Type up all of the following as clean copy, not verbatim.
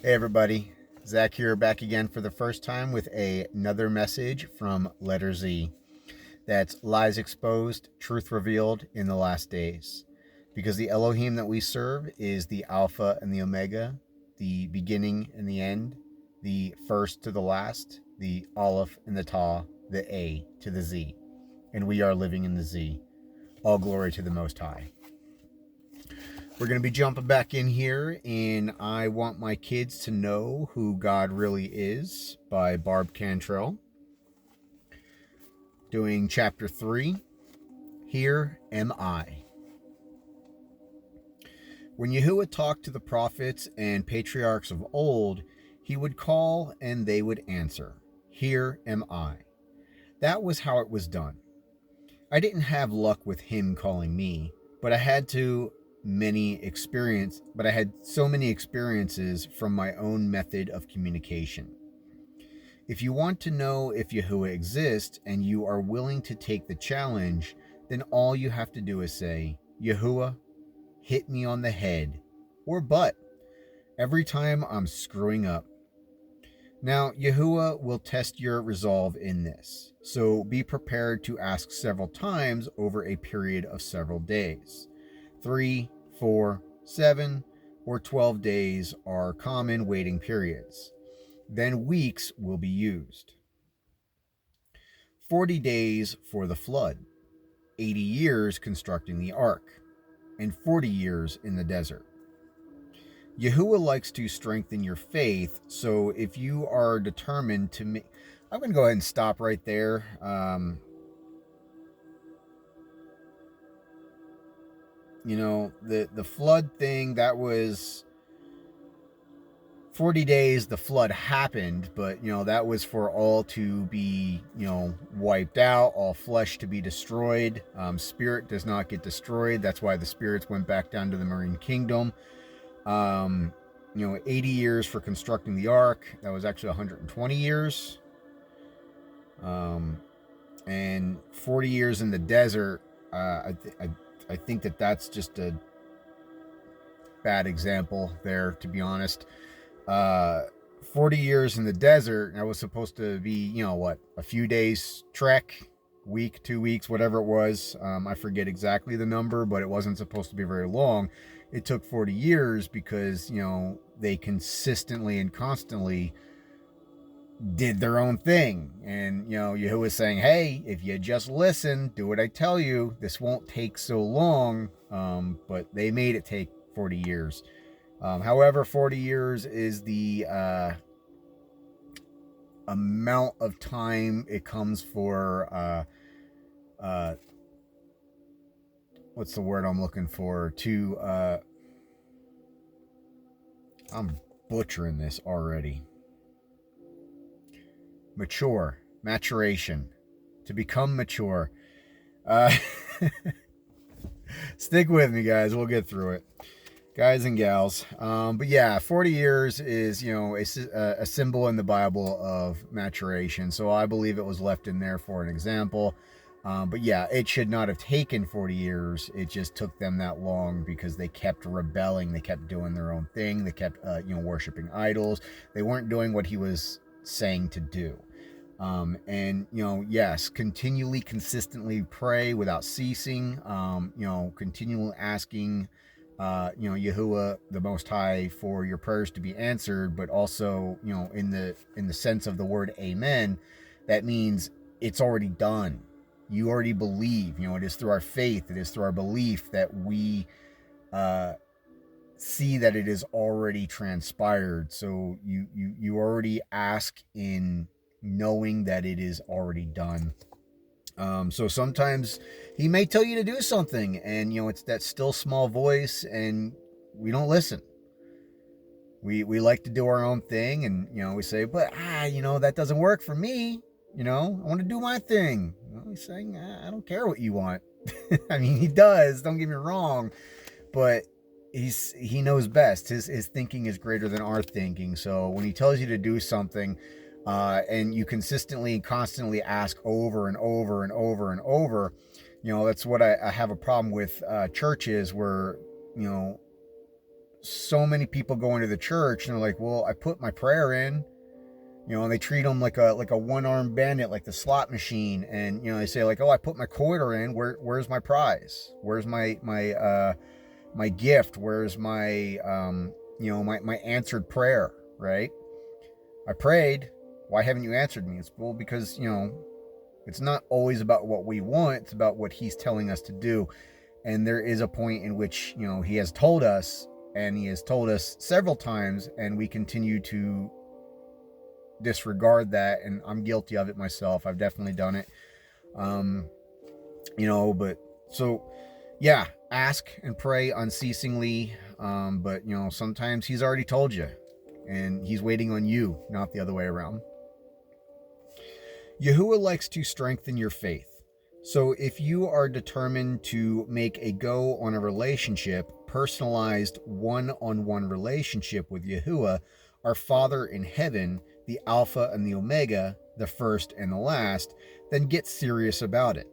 Hey everybody, Zach here, back again for the first time with another message from LETR-Z. That's lies exposed, truth revealed in the last days. Because the Elohim that we serve is the Alpha and the Omega, the beginning and the end, the first to the last, the Aleph and the Ta, the A to the Z. And we are living in the Z. All glory to the Most High. We're going to be jumping back in here in I Want My Kids to Know Who God Really Is by Barb Cantrell. Doing chapter 3, Here Am I. When Yahuwah talked to the prophets and patriarchs of old, he would call and they would answer, Here am I. That was how it was done. I didn't have luck with him calling me, but I had so many experiences from my own method of communication. If you want to know if Yahuwah exists and you are willing to take the challenge, then all you have to do is say, Yahuwah, hit me on the head or butt every time I'm screwing up. Now, Yahuwah will test your resolve in this, so be prepared to ask several times over a period of several days. 3, 4, 7, or 12 days are common waiting periods. Then weeks will be used. 40 days for the flood, 80 years constructing the ark, and 40 years in the desert. Yahuwah likes to strengthen your faith, so if you are determined to make... I'm going to go ahead and stop right there. The flood thing, that was 40 days the flood happened, but, that was for all to be, wiped out, all flesh to be destroyed. Spirit does not get destroyed. That's why the spirits went back down to the marine kingdom. 80 years for constructing the ark. That was actually 120 years. And 40 years in the desert. I think that that's just a bad example there, to be honest. 40 years in the desert. That was supposed to be, a few days trek, week, 2 weeks, whatever it was. I forget exactly the number, but it wasn't supposed to be very long. It took 40 years because, they consistently and constantly did their own thing. And, Yahuwah was saying, hey, if you just listen, do what I tell you, this won't take so long. But they made it take 40 years. However, 40 years is the amount of time it comes for, what's the word I'm looking for? I'm butchering this already. Maturation. To become mature. Stick with me, guys. We'll get through it. Guys and gals. But yeah, 40 years is, a symbol in the Bible of maturation. So I believe it was left in there for an example. But yeah, it should not have taken 40 years. It just took them that long because they kept rebelling. They kept doing their own thing. They kept, worshiping idols. They weren't doing what he was saying to do. And, yes, continually, consistently pray without ceasing, continually asking, Yahuwah, the Most High, for your prayers to be answered, but also, in the sense of the word amen, that means it's already done. You already believe, it is through our faith, it is through our belief that we, see that it is already transpired. So you already ask in knowing that it is already done. So sometimes he may tell you to do something, and it's that still small voice, and we don't listen. We like to do our own thing, and we say, but that doesn't work for me. I want to do my thing. He's saying, I don't care what you want. I mean, he does. Don't get me wrong, but he knows best. His thinking is greater than our thinking. So when he tells you to do something, and you consistently and constantly ask over and over and over and over, that's what I have a problem with churches where, so many people go into the church and they're like, well, I put my prayer in, and they treat them like a one-armed bandit, like the slot machine. And, they say like, oh, I put my quarter in. Where's my prize? Where's my gift? Where's my, my answered prayer, right? I prayed. Why haven't you answered me? It's well, because, it's not always about what we want. It's about what he's telling us to do. And there is a point in which, he has told us, and he has told us several times, and we continue to disregard that. And I'm guilty of it myself. I've definitely done it. But so, yeah, ask and pray unceasingly. But, sometimes he's already told you, and he's waiting on you, not the other way around. Yahuwah likes to strengthen your faith. So if you are determined to make a go on a relationship, personalized one-on-one relationship with Yahuwah, our Father in heaven, the Alpha and the Omega, the first and the last, then get serious about it.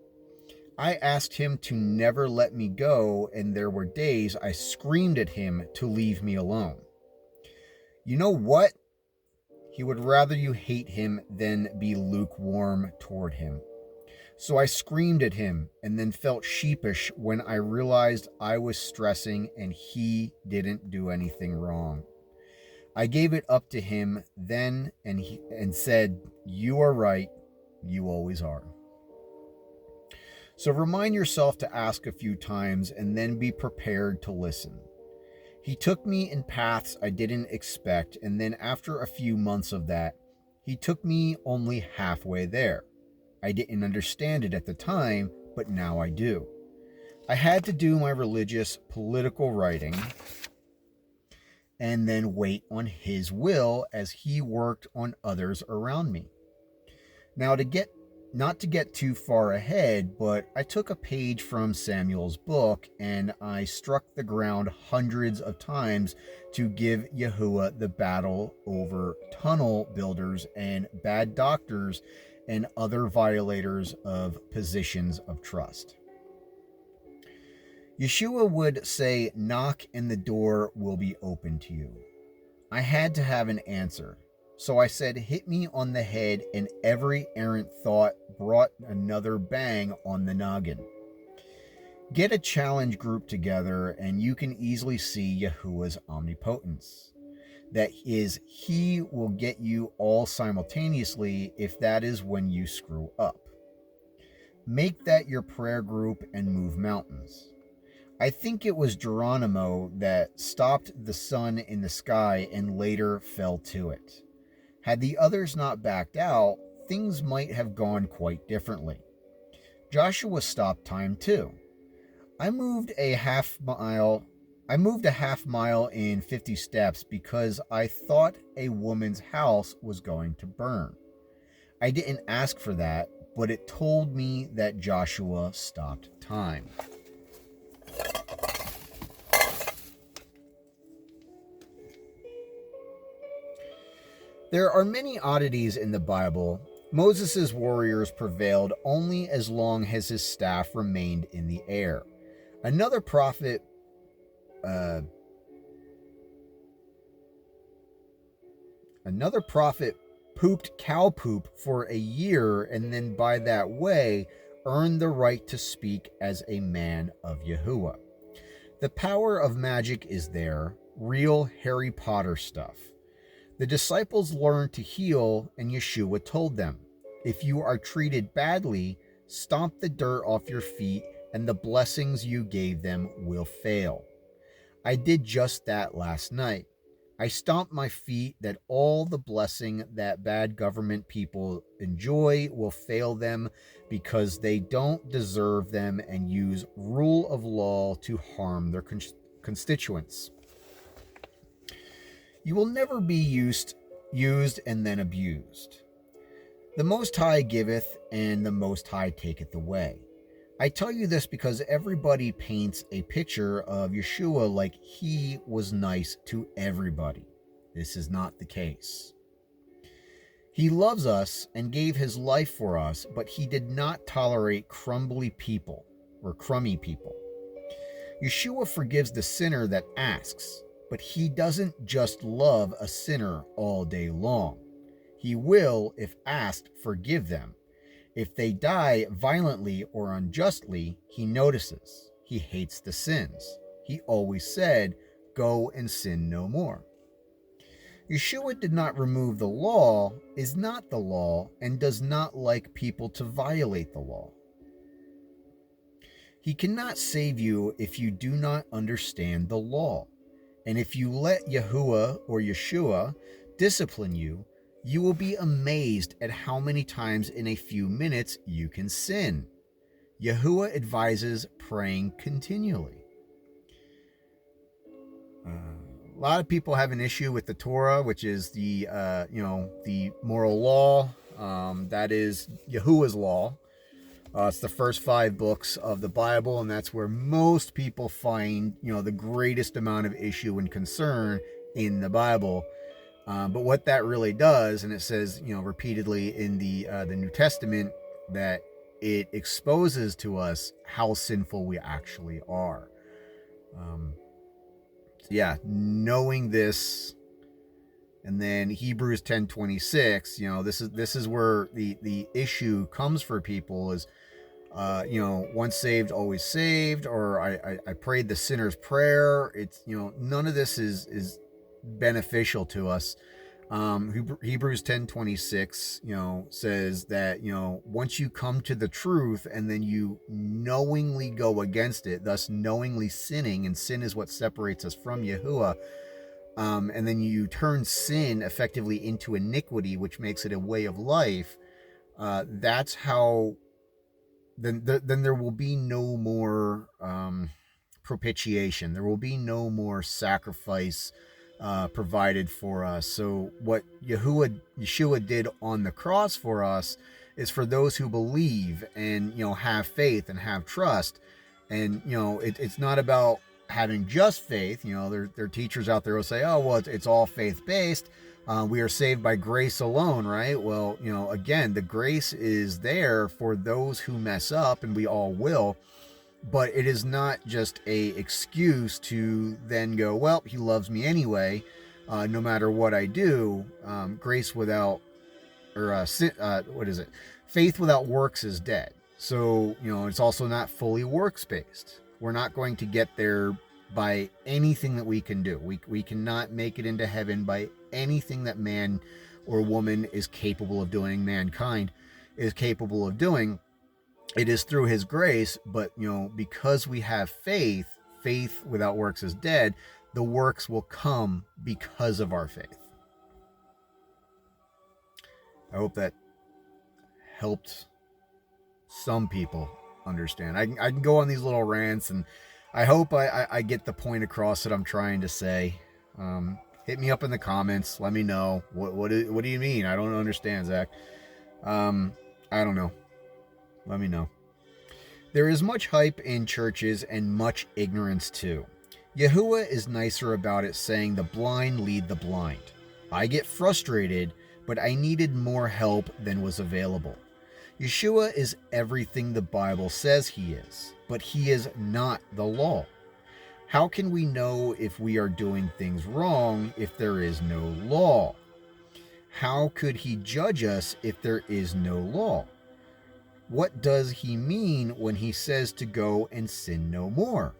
I asked him to never let me go, and there were days I screamed at him to leave me alone. You know what? He would rather you hate him than be lukewarm toward him. So I screamed at him and then felt sheepish when I realized I was stressing and he didn't do anything wrong. I gave it up to him then and said, "You are right. You always are." So remind yourself to ask a few times and then be prepared to listen. He took me in paths I didn't expect, and then after a few months of that, he took me only halfway there. I didn't understand it at the time, but now I do. I had to do my religious, political writing and then wait on his will as he worked on others around me. Now, not to get too far ahead, but I took a page from Samuel's book and I struck the ground hundreds of times to give Yahuwah the battle over tunnel builders and bad doctors and other violators of positions of trust. Yeshua would say, "Knock and the door will be open to you." I had to have an answer. So I said, "Hit me on the head," and every errant thought brought another bang on the noggin. Get a challenge group together and you can easily see Yahuwah's omnipotence. That is, he will get you all simultaneously if that is when you screw up. Make that your prayer group and move mountains. I think it was Geronimo that stopped the sun in the sky and later fell to it. Had the others not backed out, things might have gone quite differently. Joshua stopped time too. I moved a half mile in 50 steps because I thought a woman's house was going to burn. I didn't ask for that, but it told me that Joshua stopped time. There are many oddities in the Bible. Moses' warriors prevailed only as long as his staff remained in the air. Another prophet pooped cow poop for a year and then by that way earned the right to speak as a man of Yahuwah. The power of magic is there, real Harry Potter stuff. The disciples learned to heal, and Yeshua told them, "If you are treated badly, stomp the dirt off your feet, and the blessings you gave them will fail." I did just that last night. I stomped my feet that all the blessing that bad government people enjoy will fail them because they don't deserve them and use rule of law to harm their constituents. You will never be used and then abused. The Most High giveth, and the Most High taketh away. I tell you this because everybody paints a picture of Yeshua like he was nice to everybody. This is not the case. He loves us and gave his life for us, but he did not tolerate crummy people. Yeshua forgives the sinner that asks. But he doesn't just love a sinner all day long. He will, if asked, forgive them. If they die violently or unjustly, he notices. He hates the sins. He always said, "Go and sin no more." Yeshua did not remove the law, is not the law, and does not like people to violate the law. He cannot save you if you do not understand the law. And if you let Yahuwah or Yeshua discipline you, you will be amazed at how many times in a few minutes you can sin. Yahuwah advises praying continually. A lot of people have an issue with the Torah, which is the the moral law. That is Yahuwah's law. It's the first 5 books of the Bible, and that's where most people find the greatest amount of issue and concern in the Bible. But what that really does, and it says repeatedly in the New Testament, that it exposes to us how sinful we actually are. Yeah, knowing this, and then Hebrews 10:26, this is where the issue comes for people is, once saved, always saved, or I prayed the sinner's prayer. It's none of this is beneficial to us. Hebrews 10:26, says that, once you come to the truth and then you knowingly go against it, thus knowingly sinning, and sin is what separates us from Yahuwah, and then you turn sin effectively into iniquity, which makes it a way of life, that's how, then there will be no more propitiation. There will be no more sacrifice provided for us. So what Yeshua did on the cross for us is for those who believe and have faith and have trust. And it's not about having just faith. There are teachers out there who say, oh well, it's all faith based. We are saved by grace alone, right? Well, again, the grace is there for those who mess up, and we all will. But it is not just a excuse to then go, well, he loves me anyway, no matter what I do. Grace without, or what is it? Faith without works is dead. So, it's also not fully works based. We're not going to get there by anything that we can do. We cannot make it into heaven by anything that man or woman is capable of doing, mankind is capable of doing. It is through his grace, but because we have faith without works is dead. The works will come because of our faith. I hope that helped some people understand. I can go on these little rants, and I hope I get the point across that I'm trying to say. Hit me up in the comments. Let me know. What do you mean? I don't understand, Zach. I don't know. Let me know. There is much hype in churches and much ignorance too. Yahuwah is nicer about it, saying the blind lead the blind. I get frustrated, but I needed more help than was available. Yeshua is everything the Bible says he is, but he is not the law. How can we know if we are doing things wrong if there is no law? How could he judge us if there is no law? What does he mean when he says to go and sin no more?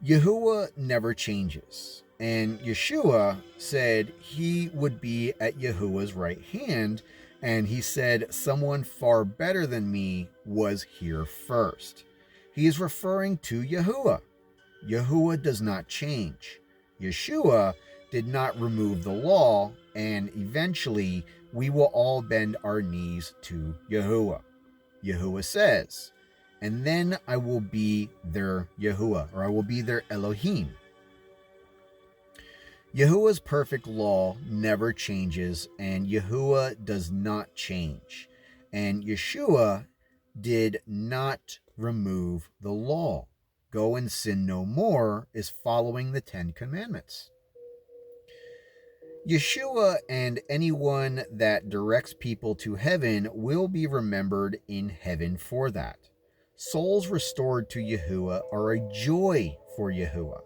Yahuwah never changes, and Yeshua said he would be at Yahuwah's right hand, and he said someone far better than me was here first. He is referring to Yahuwah. Yahuwah does not change. Yeshua did not remove the law, and eventually we will all bend our knees to Yahuwah. Yahuwah says, and then I will be their Yahuwah, or I will be their Elohim. Yahuwah's perfect law never changes, and Yahuwah does not change. And Yeshua did not remove the law. Go and sin no more is following the 10 Commandments. Yeshua and anyone that directs people to heaven will be remembered in heaven for that. Souls restored to Yahuwah are a joy for Yahuwah.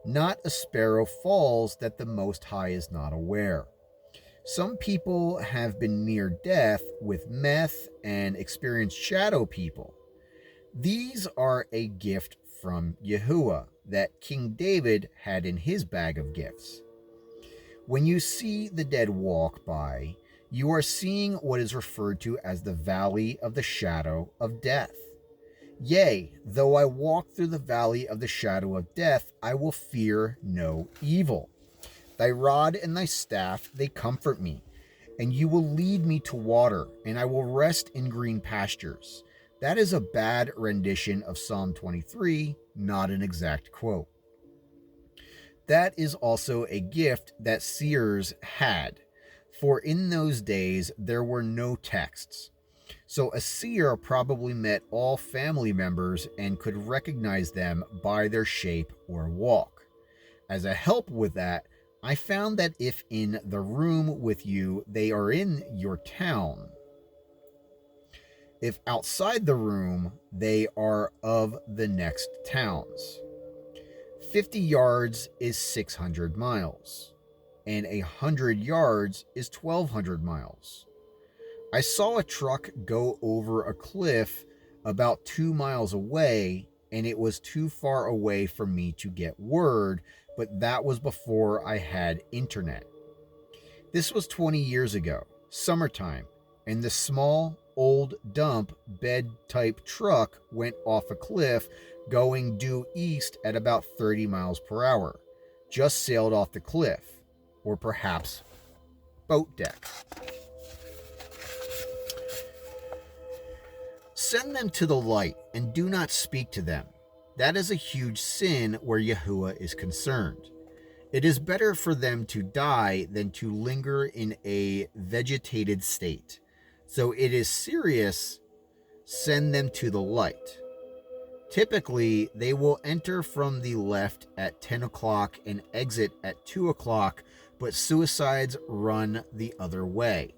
Not a sparrow falls that the Most High is not aware. Some people have been near death with meth and experienced shadow people. These are a gift from Yahuwah that King David had in his bag of gifts. When you see the dead walk by, you are seeing what is referred to as the valley of the shadow of death. Yea, though I walk through the valley of the shadow of death, I will fear no evil. Thy rod and thy staff, they comfort me. And you will lead me to water, and I will rest in green pastures. That is a bad rendition of Psalm 23, not an exact quote. That is also a gift that seers had, for in those days there were no texts. So a seer probably met all family members and could recognize them by their shape or walk. As a help with that, I found that if in the room with you they are in your town, if outside the room they are of the next towns. 50 yards is 600 miles, and 100 yards is 1,200 miles. I saw a truck go over a cliff about 2 miles away, and it was too far away for me to get word, but that was before I had internet. This was 20 years ago, summertime, and the small, old dump bed type truck went off a cliff going due east at about 30 miles per hour. Just sailed off the cliff, or perhaps boat deck. Send them to the light and do not speak to them. That is a huge sin where Yahuwah is concerned. It is better for them to die than to linger in a vegetated state. So it is serious, send them to the light. Typically, they will enter from the left at 10 o'clock and exit at 2 o'clock, but suicides run the other way.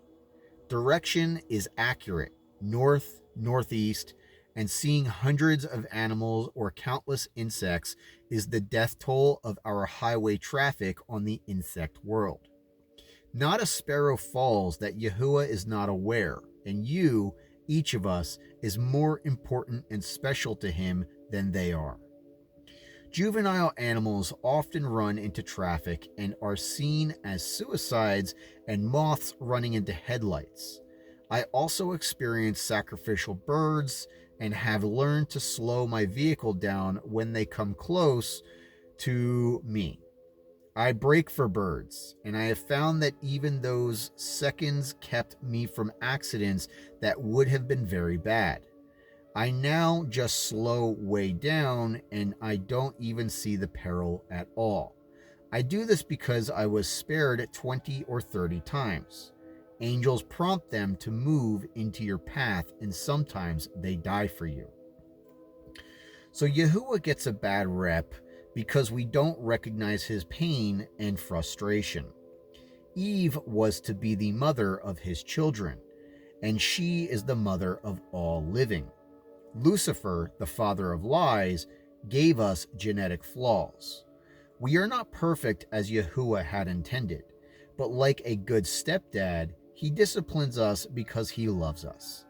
Direction is accurate, north, northeast, and seeing hundreds of animals or countless insects is the death toll of our highway traffic on the insect world. Not a sparrow falls that Yahuwah is not aware, and you, each of us, is more important and special to him than they are. Juvenile animals often run into traffic and are seen as suicides and moths running into headlights. I also experience sacrificial birds and have learned to slow my vehicle down when they come close to me. I brake for birds, and I have found that even those seconds kept me from accidents that would have been very bad. I now just slow way down, and I don't even see the peril at all. I do this because I was spared 20 or 30 times. Angels prompt them to move into your path, and sometimes they die for you. So Yahuwah gets a bad rep because we don't recognize his pain and frustration. Eve was to be the mother of his children, and she is the mother of all living. Lucifer, the father of lies, gave us genetic flaws. We are not perfect as Yahuwah had intended, but like a good stepdad, he disciplines us because he loves us.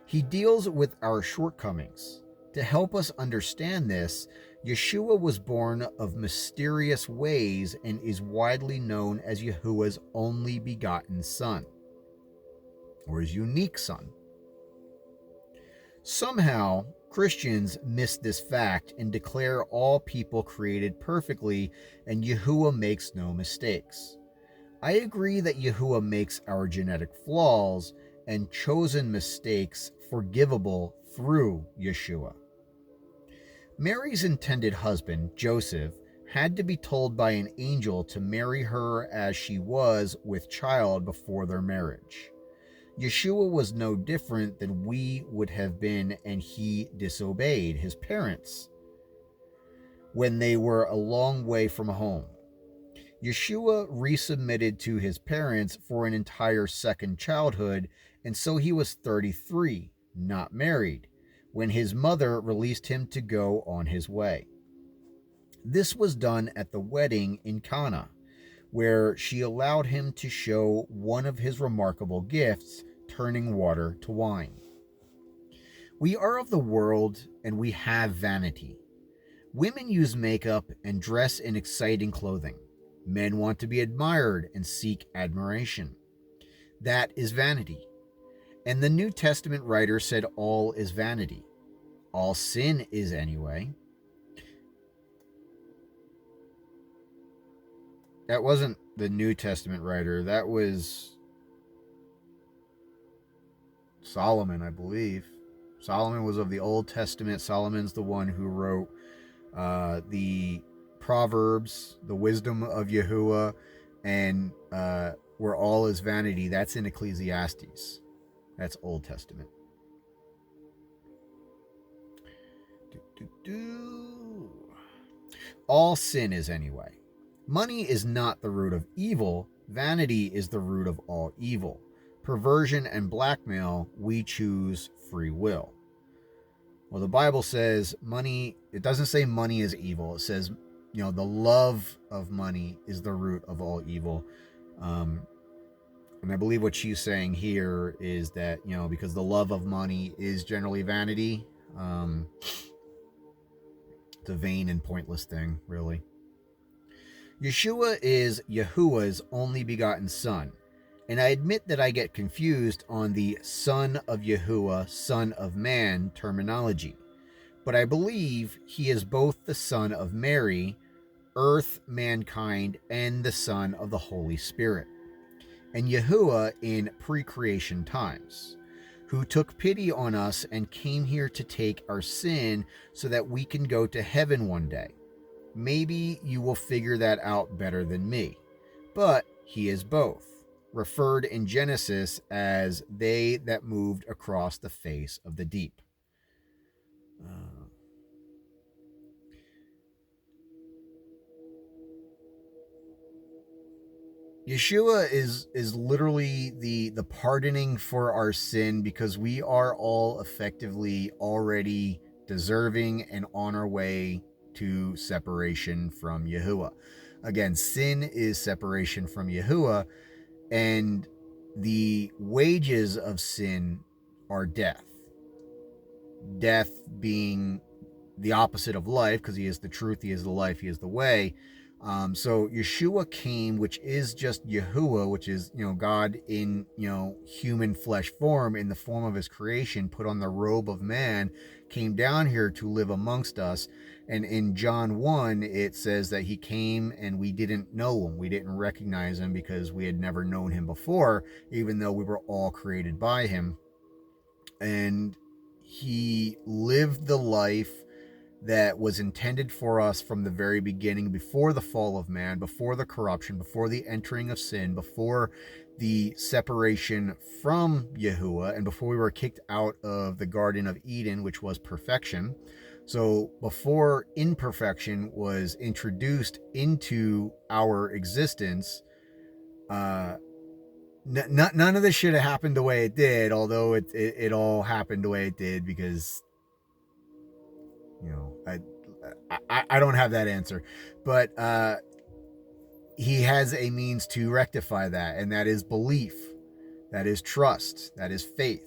He deals with our shortcomings. To help us understand this, Yeshua was born of mysterious ways and is widely known as Yahuwah's only begotten son, or his unique son. Somehow, Christians miss this fact and declare all people created perfectly and Yahuwah makes no mistakes. I agree that Yahuwah makes our genetic flaws and chosen mistakes forgivable through Yeshua. Mary's intended husband, Joseph, had to be told by an angel to marry her as she was with child before their marriage. Yeshua was no different than we would have been, and he disobeyed his parents when they were a long way from home. Yeshua resubmitted to his parents for an entire second childhood, and so he was 33, not married, when his mother released him to go on his way. This was done at the wedding in Cana, where she allowed him to show one of his remarkable gifts, turning water to wine. We are of the world and we have vanity. Women use makeup and dress in exciting clothing. Men want to be admired and seek admiration. That is vanity. And the New Testament writer said all is vanity. All sin is anyway. That wasn't the New Testament writer. That was Solomon, I believe. Solomon was of the Old Testament. Solomon's the one who wrote the Proverbs, the wisdom of Yahuwah, and where all is vanity. That's in Ecclesiastes. That's Old Testament. All sin is anyway. Money is not the root of evil. Vanity is the root of all evil. Perversion and blackmail, we choose free will. Well, the Bible says money, it doesn't say money is evil. It says, the love of money is the root of all evil. And I believe what she's saying here is that, because the love of money is generally vanity, it's a vain and pointless thing, really. Yeshua is Yahuwah's only begotten son. And I admit that I get confused on the Son of Yahuwah, Son of Man terminology. But I believe he is both the Son of Mary, earth, mankind, and the Son of the Holy Spirit. And Yahuwah in pre-creation times, who took pity on us and came here to take our sin so that we can go to heaven one day. Maybe you will figure that out better than me. But he is both, referred in Genesis as they that moved across the face of the deep. Yeshua is literally the pardoning for our sin, because we are all effectively already deserving and on our way to separation from Yahuwah. Again, sin is separation from Yahuwah, and the wages of sin are death. Death being the opposite of life, because he is the truth, he is the life, he is the way. So Yeshua came, which is just Yahuwah, which is, God in, human flesh form, in the form of his creation, put on the robe of man, came down here to live amongst us. And in John 1, it says that he came and we didn't know him. We didn't recognize him because we had never known him before, even though we were all created by him. And he lived the life that was intended for us from the very beginning, before the fall of man, before the corruption, before the entering of sin, before the separation from Yahuwah, and before we were kicked out of the Garden of Eden, which was perfection. So before imperfection was introduced into our existence, none of this should have happened the way it did, although it all happened the way it did because, I don't have that answer, but he has a means to rectify that, and that is belief, that is trust, that is faith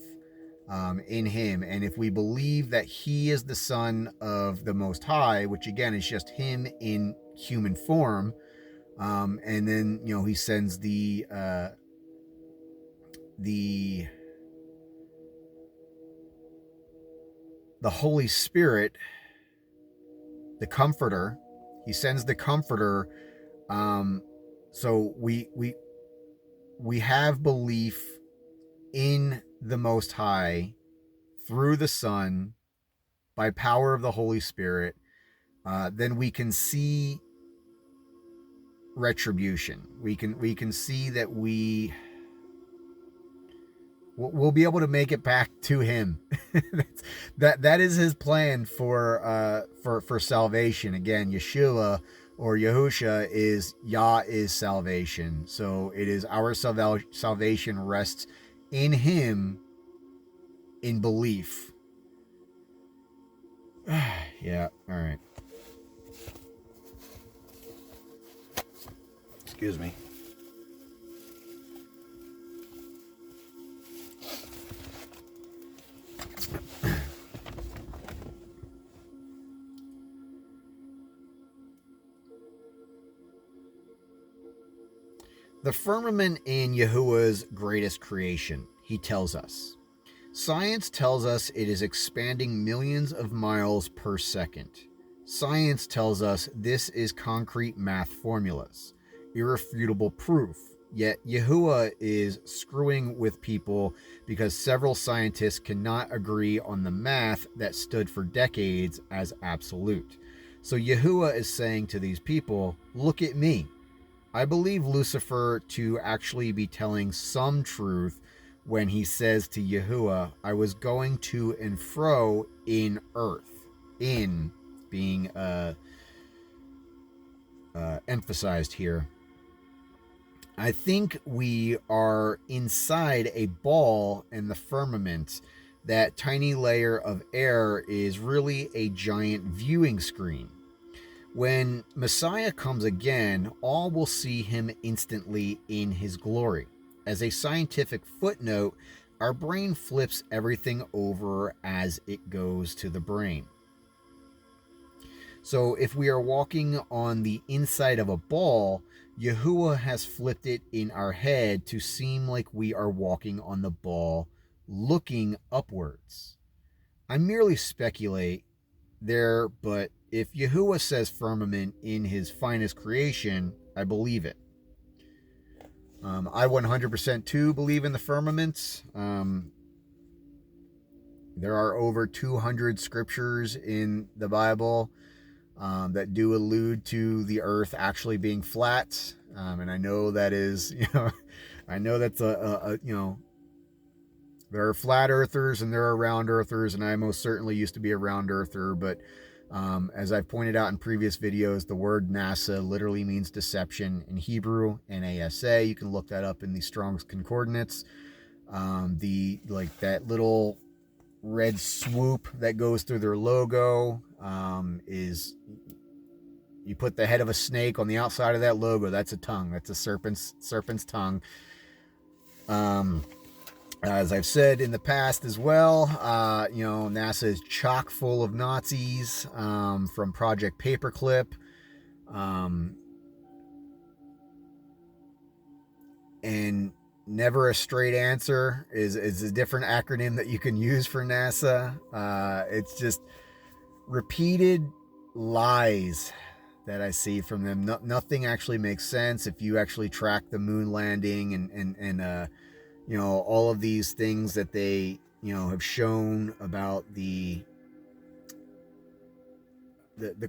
in him. And if we believe that he is the Son of the Most High, which again is just him in human form, and then he sends the Holy Spirit, the Comforter. He sends the Comforter. So we have belief in the Most High through the Son by power of the Holy Spirit. Then we can see retribution. We can see that we'll be able to make it back to him. that is his plan for salvation. Again, Yeshua or Yahusha is Yah is salvation. So it is our salvation rests in him in belief. Yeah, all right. Excuse me. The firmament in Yahuwah's greatest creation, he tells us. Science tells us it is expanding millions of miles per second. Science tells us this is concrete math formulas, irrefutable proof. Yet Yahuwah is screwing with people because several scientists cannot agree on the math that stood for decades as absolute. So Yahuwah is saying to these people, look at me. I believe Lucifer to actually be telling some truth when he says to Yahuwah, I was going to and fro in earth. In being emphasized here. I think we are inside a ball in the firmament. That tiny layer of air is really a giant viewing screen. When Messiah comes again, all will see him instantly in his glory. As a scientific footnote, our brain flips everything over as it goes to the brain. So if we are walking on the inside of a ball, Yahuwah has flipped it in our head to seem like we are walking on the ball looking upwards. I merely speculate there, but if Yahuwah says firmament in his finest creation, I believe it. I 100% too believe in the firmaments. There are over 200 scriptures in the Bible that do allude to the earth actually being flat. And I know that is, I know that's there are flat earthers and there are round earthers, and I most certainly used to be a round earther, but as I've pointed out in previous videos, the word NASA literally means deception in Hebrew, NASA. You can look that up in the Strong's Concordance. That little red swoop that goes through their logo is, you put the head of a snake on the outside of that logo. That's a tongue. That's a serpent's tongue. As I've said in the past as well, NASA is chock full of Nazis from Project Paperclip. And Never a Straight Answer is a different acronym that you can use for NASA. It's just repeated lies that I see from them. Nothing actually makes sense if you actually track the moon landing and all of these things that they have shown about the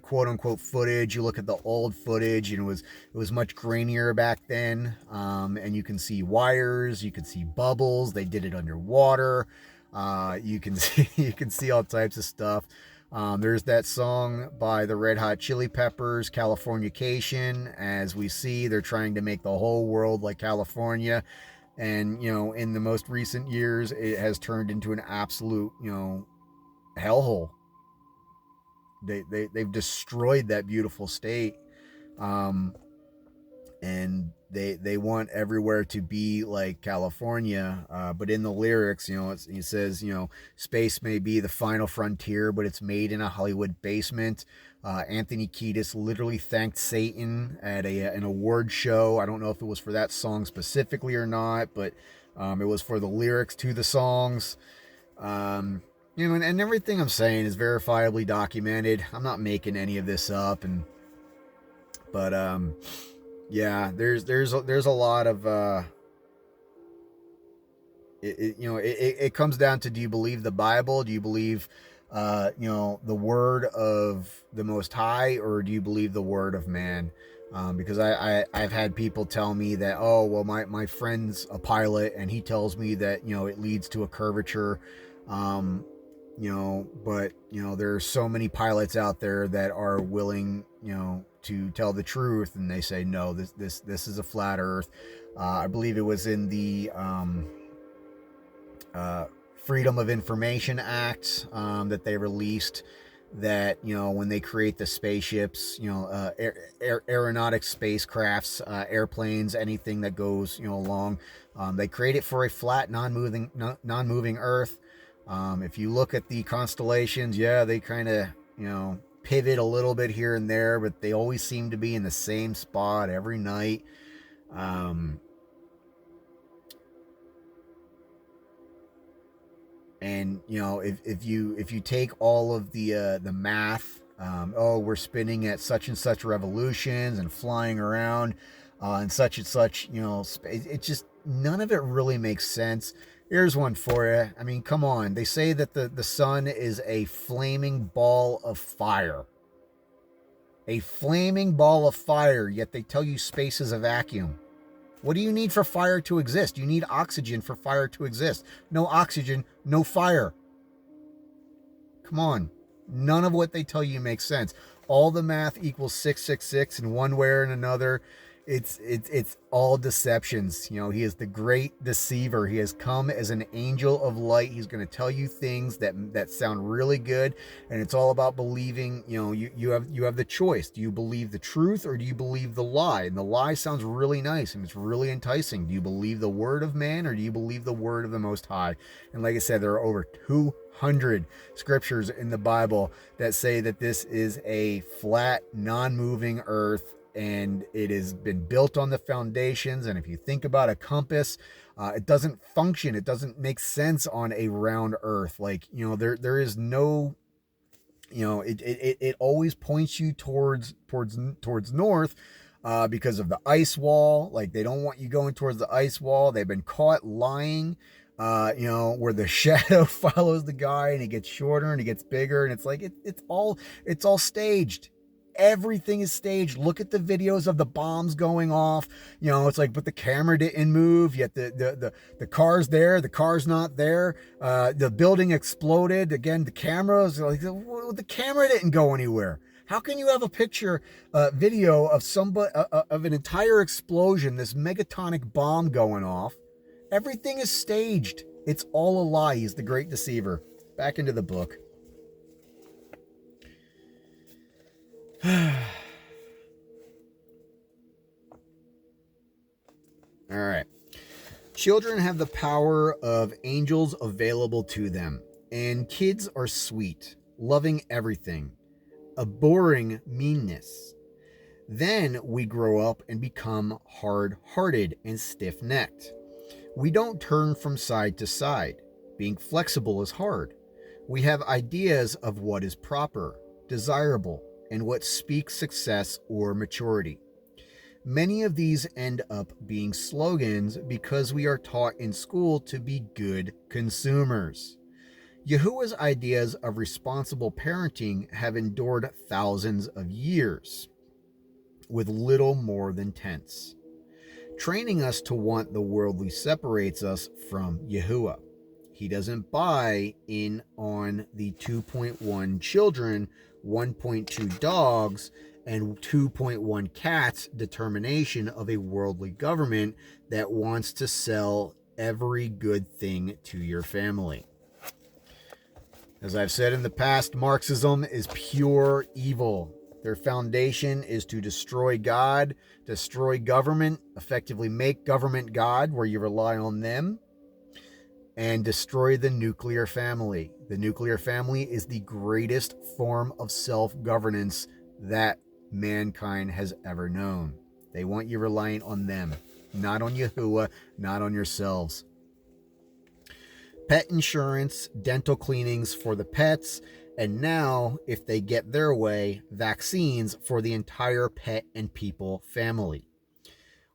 quote unquote footage. You look at the old footage, and it was much grainier back then, and you can see wires, you can see bubbles. They did it underwater. You can see all types of stuff. There's that song by the Red Hot Chili Peppers, Californication. As we see, they're trying to make the whole world like California. And, in the most recent years, it has turned into an absolute, hellhole. They've destroyed that beautiful state. And they want everywhere to be like California. But in the lyrics, it says, space may be the final frontier, but it's made in a Hollywood basement. Anthony Kiedis literally thanked Satan at an award show. I don't know if it was for that song specifically or not, but it was for the lyrics to the songs. And everything I'm saying is verifiably documented. I'm not making any of this up. But yeah, there's a lot of it comes down to, do you believe the Bible? Do you believe the word of the Most High, or do you believe the word of man? Because I've had people tell me that, oh, well, my friend's a pilot and he tells me that it leads to a curvature. But there are so many pilots out there that are willing to tell the truth, and they say no, this is a flat earth. I believe it was in the Freedom of Information Act that they released that, you know, when they create the spaceships, you know, aeronautic spacecrafts, airplanes, anything that goes, you know, along, they create it for a flat, non-moving Earth. If you look at the constellations, yeah, they kind of, you know, pivot a little bit here and there, but they always seem to be in the same spot every night. And you know, if you take all of the math, oh, we're spinning at such and such revolutions and flying around and such, you know, it just, none of it really makes sense. Here's one for you. I mean, come on. They say that the sun is a flaming ball of fire. A flaming ball of fire, yet they tell you space is a vacuum. What do you need for fire to exist? You need oxygen for fire to exist. No oxygen, no fire. Come on. None of what they tell you makes sense. All the math equals 666 in one way or another. It's all deceptions. You know, he is the great deceiver. He has come as an angel of light. He's going to tell you things that sound really good, and it's all about believing. You know, you have the choice. Do you believe the truth or do you believe the lie? And the lie sounds really nice and it's really enticing. Do you believe the word of man or do you believe the word of the Most High? And like I said, there are over 200 scriptures in the Bible that say that this is a flat, non-moving earth, and it has been built on the foundations. And if you think about a compass, it doesn't function. It doesn't make sense on a round earth. Like, you know, there is no, you know, it always points you towards north, because of the ice wall. Like, they don't want you going towards the ice wall. They've been caught lying, you know, where the shadow follows the guy and he gets shorter and he gets bigger, and it's like it's all staged. Everything is staged. Look at the videos of the bombs going off. You know, it's like, but the camera didn't move, yet the car's there, the car's not there. The building exploded. Again, the cameras, like, the camera didn't go anywhere. How can you have a picture, video of somebody, of an entire explosion, this megatonic bomb going off? Everything is staged. It's all a lie. He's the great deceiver. Back into the book. All right. Children have the power of angels available to them, and kids are sweet, loving everything, abhorring meanness. Then we grow up and become hard-hearted and stiff-necked. We don't turn from side to side. Being flexible is hard. We have ideas of what is proper, desirable, and what speaks success or maturity. Many of these end up being slogans because we are taught in school to be good consumers. Yahuwah's ideas of responsible parenting have endured thousands of years, with little more than tense. Training us to want the worldly separates us from Yahuwah. He doesn't buy in on the 2.1 children, 1.2 dogs, and 2.1 cats determination of a worldly government that wants to sell every good thing to your family. As I've said in the past, Marxism is pure evil. Their foundation is to destroy God, destroy government, effectively make government God, where you rely on them, and destroy the nuclear family. The nuclear family is the greatest form of self-governance that mankind has ever known. They want you relying on them, not on Yahuwah, not on yourselves. Pet insurance, dental cleanings for the pets, and now, if they get their way, vaccines for the entire pet and people family.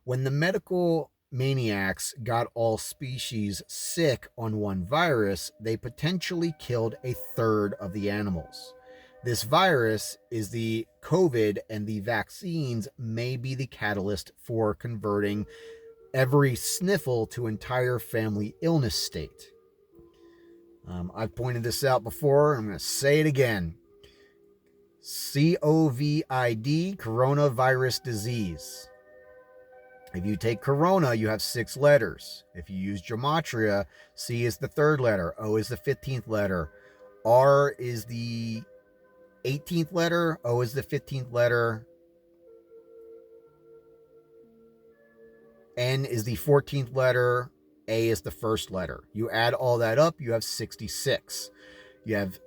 When the medical maniacs got all species sick on one virus, they potentially killed a third of the animals. This virus is the COVID, and the vaccines may be the catalyst for converting every sniffle to entire family illness state. I've pointed this out before. I'm going to say it again. COVID, coronavirus disease. If you take corona, you have 6 letters. If you use gematria, C is the 3rd letter, O is the 15th letter, R is the 18th letter, O is the 15th letter, N is the 14th letter, A is the first letter. You add all that up, you have 66. You have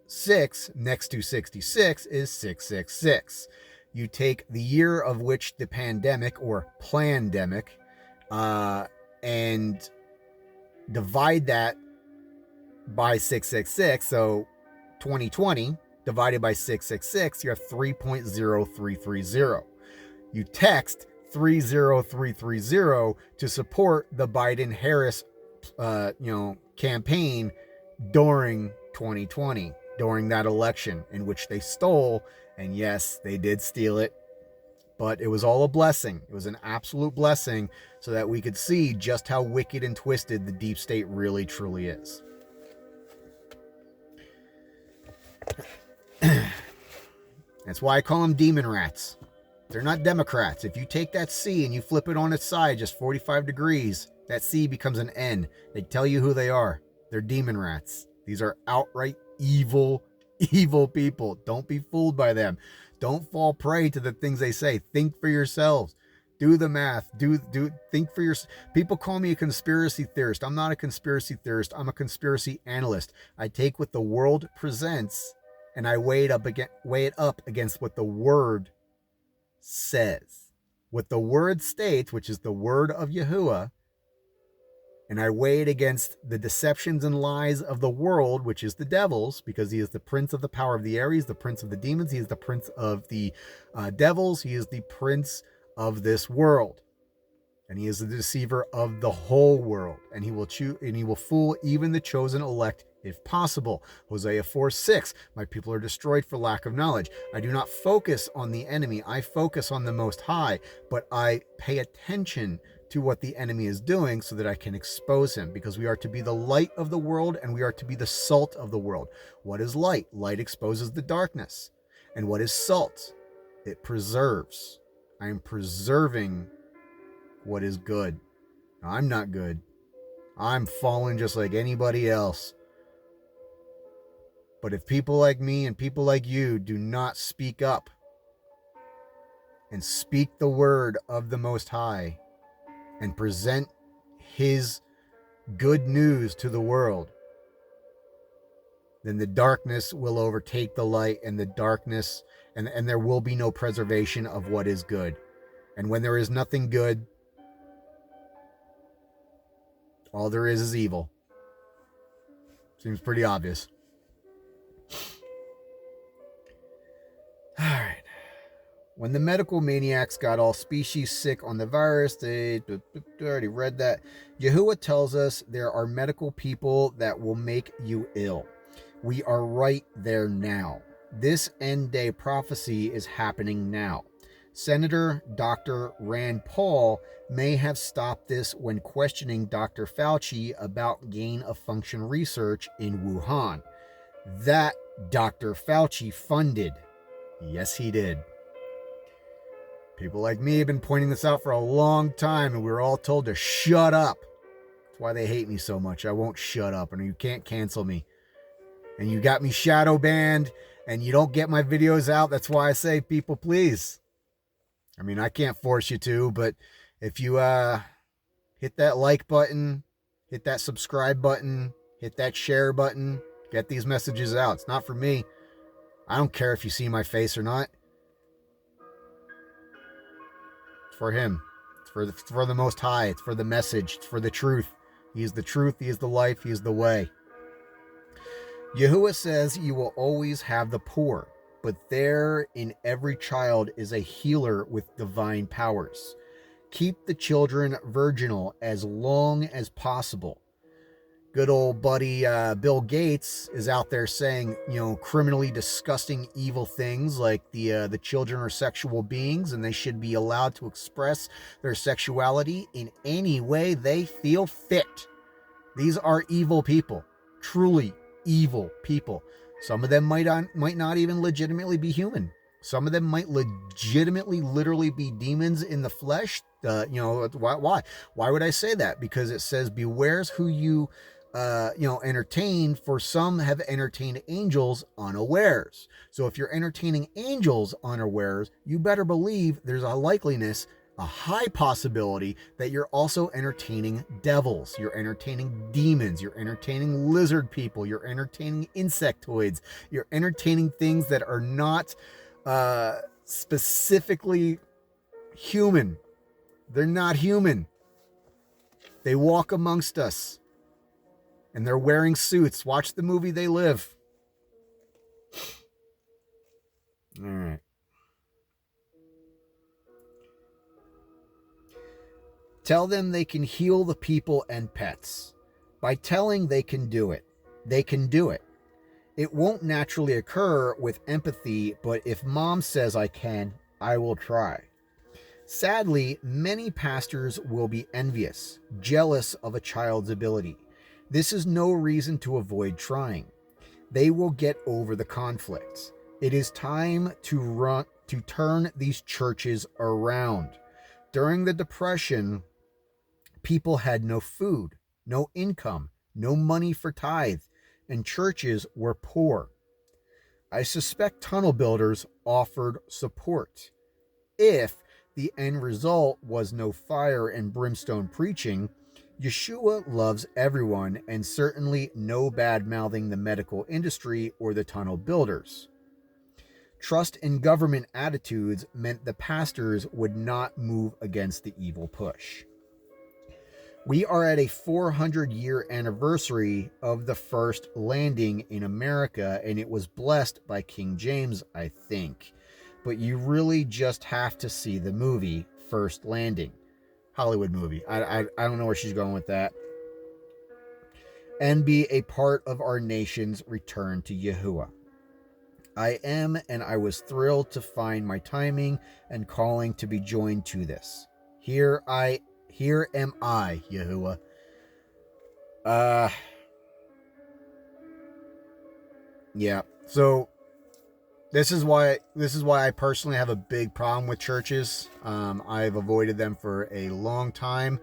6 next to 66 is 666. You take the year of which the pandemic or plandemic and divide that by 666. So 2020 divided by 666, you have 3.0330. You text 30330 to support the Biden-Harris campaign during 2020, during that election in which they stole. And yes, they did steal it, but it was all a blessing. It was an absolute blessing so that we could see just how wicked and twisted the deep state really truly is. That's why I call them demon rats. They're not Democrats. If you take that C and you flip it on its side just 45 degrees, that C becomes an N. They tell you who they are. They're demon rats. These are outright evil, evil people. Don't be fooled by them. Don't fall prey to the things they say. Think for yourselves. Do the math. Think for yourself. People call me a conspiracy theorist. I'm not a conspiracy theorist. I'm a conspiracy analyst. I take what the world presents and I weigh it up against what the word says. What the word states, which is the word of Yahuwah, and I weigh it against the deceptions and lies of the world, which is the devil's, because he is the prince of the power of the air. He is the prince of the demons. He is the prince of the devils. He is the prince of this world. And he is the deceiver of the whole world. And he will fool even the chosen elect if possible. Hosea 4:6, my people are destroyed for lack of knowledge. I do not focus on the enemy. I focus on the Most High, but I pay attention to what the enemy is doing so that I can expose him, because we are to be the light of the world and we are to be the salt of the world. What is light? Light exposes the darkness. And what is salt? It preserves. I am preserving what is good. I'm not good. I'm fallen just like anybody else. But if people like me and people like you do not speak up and speak the word of the Most High and present his good news to the world, then the darkness will overtake the light, and the darkness, and there will be no preservation of what is good. And when there is nothing good, all there is evil. Seems pretty obvious. All right. When the medical maniacs got all species sick on the virus, they already read that. Yahuwah tells us there are medical people that will make you ill. We are right there now. This end day prophecy is happening now. Senator Dr. Rand Paul may have stopped this when questioning Dr. Fauci about gain-of-function research in Wuhan. That Dr. Fauci funded. Yes, he did. People like me have been pointing this out for a long time, and we were all told to shut up. That's why they hate me so much. I won't shut up, and you can't cancel me. And you got me shadow banned, and you don't get my videos out. That's why I say, people, please. I mean, I can't force you to, but if you hit that like button, hit that subscribe button, hit that share button, get these messages out. It's not for me. I don't care if you see my face or not. It's for him. It's for the Most High. It's for the message. It's for the truth. He is the truth. He is the life. He is the way. Yahuwah says you will always have the poor, but there in every child is a healer with divine powers. Keep the children virginal as long as possible. Good old buddy Bill Gates is out there saying, criminally disgusting, evil things like the children are sexual beings and they should be allowed to express their sexuality in any way they feel fit. These are evil people, truly evil people. Some of them might not even legitimately be human. Some of them might legitimately, literally be demons in the flesh. Why? Why would I say that? Because it says, "Beware who you entertained, for some have entertained angels unawares. So if you're entertaining angels unawares, you better believe there's a likeliness, a high possibility that you're also entertaining devils, you're entertaining demons, you're entertaining lizard people, you're entertaining insectoids, you're entertaining things that are not specifically human. They're not human. They walk amongst us. And they're wearing suits. Watch the movie They Live. All right. Tell them they can heal the people and pets. By telling they can do it. They can do it. It won't naturally occur with empathy, but if mom says I can, I will try. Sadly, many pastors will be envious, jealous of a child's ability. This is no reason to avoid trying. They will get over the conflicts. It is time to turn these churches around. During the Depression, people had no food, no income, no money for tithe, and churches were poor. I suspect tunnel builders offered support. If the end result was no fire and brimstone preaching, Yeshua loves everyone, and certainly no bad-mouthing the medical industry or the tunnel builders. Trust in government attitudes meant the pastors would not move against the evil push. We are at a 400-year anniversary of the first landing in America, and it was blessed by King James, I think. But you really just have to see the movie First Landing. Hollywood movie. I don't know where she's going with that. And be a part of our nation's return to Yahuwah. I am, and I was thrilled to find my timing and calling to be joined to this. Here am I, Yahuwah. Yeah. So this is why I personally have a big problem with churches. I've avoided them for a long time.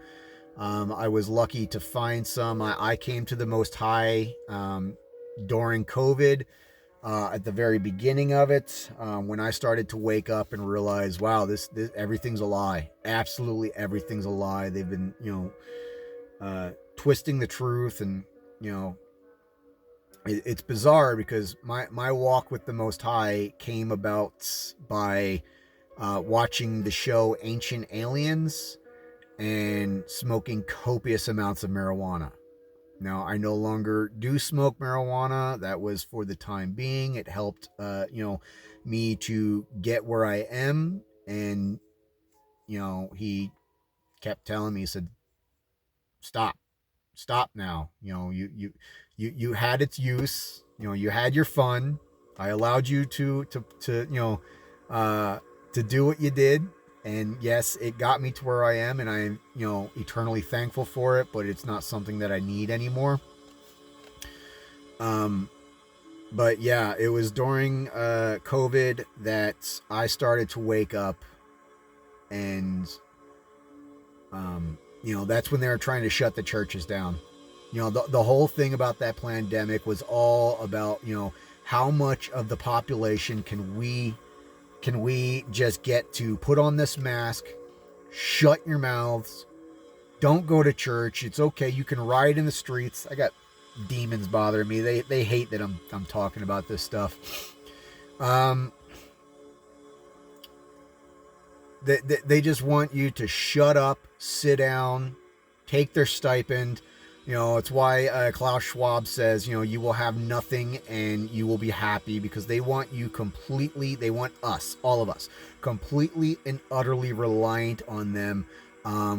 I was lucky to find some. I came to the Most High during COVID, at the very beginning of it, when I started to wake up and realize, wow, this everything's a lie. Absolutely everything's a lie. They've been, twisting the truth, and it's bizarre because my walk with the Most High came about by watching the show Ancient Aliens and smoking copious amounts of marijuana. Now, I no longer do smoke marijuana. That was for the time being. It helped, me to get where I am. And, he kept telling me, he said, stop now. You had its use. You had your fun. I allowed you to do what you did. And yes, it got me to where I am, and I'm, eternally thankful for it, but it's not something that I need anymore. But yeah, it was during COVID that I started to wake up, and that's when they were trying to shut the churches down. The whole thing about that pandemic was all about, how much of the population can we just get to put on this mask, shut your mouths, don't go to church. It's okay. You can riot in the streets. I got demons bothering me. They hate that I'm talking about this stuff. They just want you to shut up, sit down, take their stipend. It's why Klaus Schwab says, you will have nothing and you will be happy, because they want you completely, they want us, all of us, completely and utterly reliant on them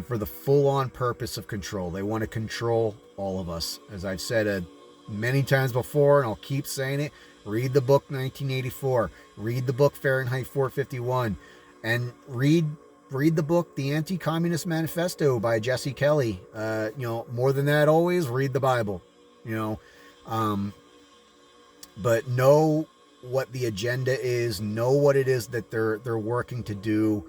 for the full-on purpose of control. They want to control all of us. As I've said many times before, and I'll keep saying it, read the book 1984, read the book Fahrenheit 451, and read the book The Anti-Communist Manifesto by Jesse Kelly. More than that, always read the Bible. But know what the agenda is, know what it is that they're working to do.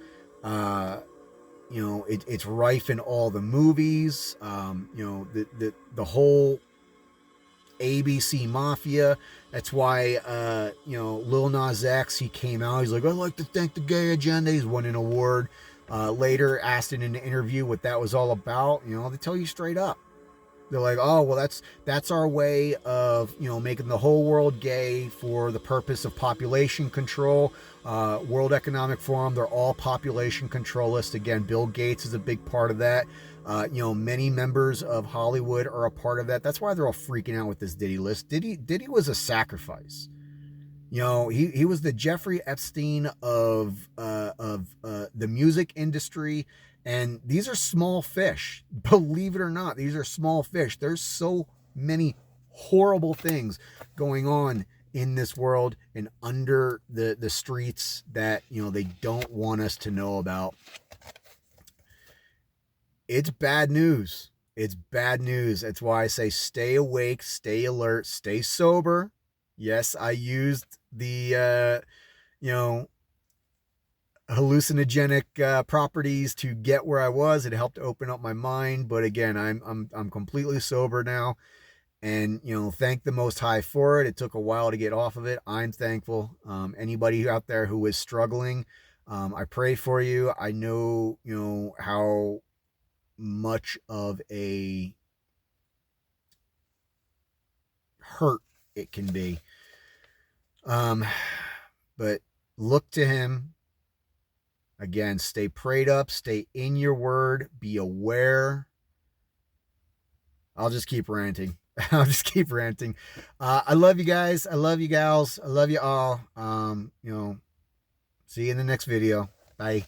It's rife in all the movies. The whole ABC Mafia. That's why, Lil Nas X, he came out. He's like, I'd like to thank the gay agenda. He's won an award. Later, asked in an interview what that was all about. They tell you straight up. They're like, oh, well, that's our way of, making the whole world gay for the purpose of population control. World Economic Forum, they're all population controlists. Again, Bill Gates is a big part of that. Many members of Hollywood are a part of that. That's why they're all freaking out with this Diddy list. Diddy was a sacrifice. He was the Jeffrey Epstein of the music industry. And these are small fish. Believe it or not, these are small fish. There's so many horrible things going on in this world and under the streets that, they don't want us to know about. It's bad news. It's bad news. That's why I say stay awake, stay alert, stay sober. Yes, I used the, hallucinogenic properties to get where I was. It helped open up my mind, but again, I'm completely sober now, and thank the Most High for it. It took a while to get off of it. I'm thankful. Anybody out there who is struggling, I pray for you. I know how much of a hurt it can be, but look to Him. Again, stay prayed up, stay in your word, be aware. I'll just keep ranting. I love you guys. I love you gals. I love you all. See you in the next video. Bye.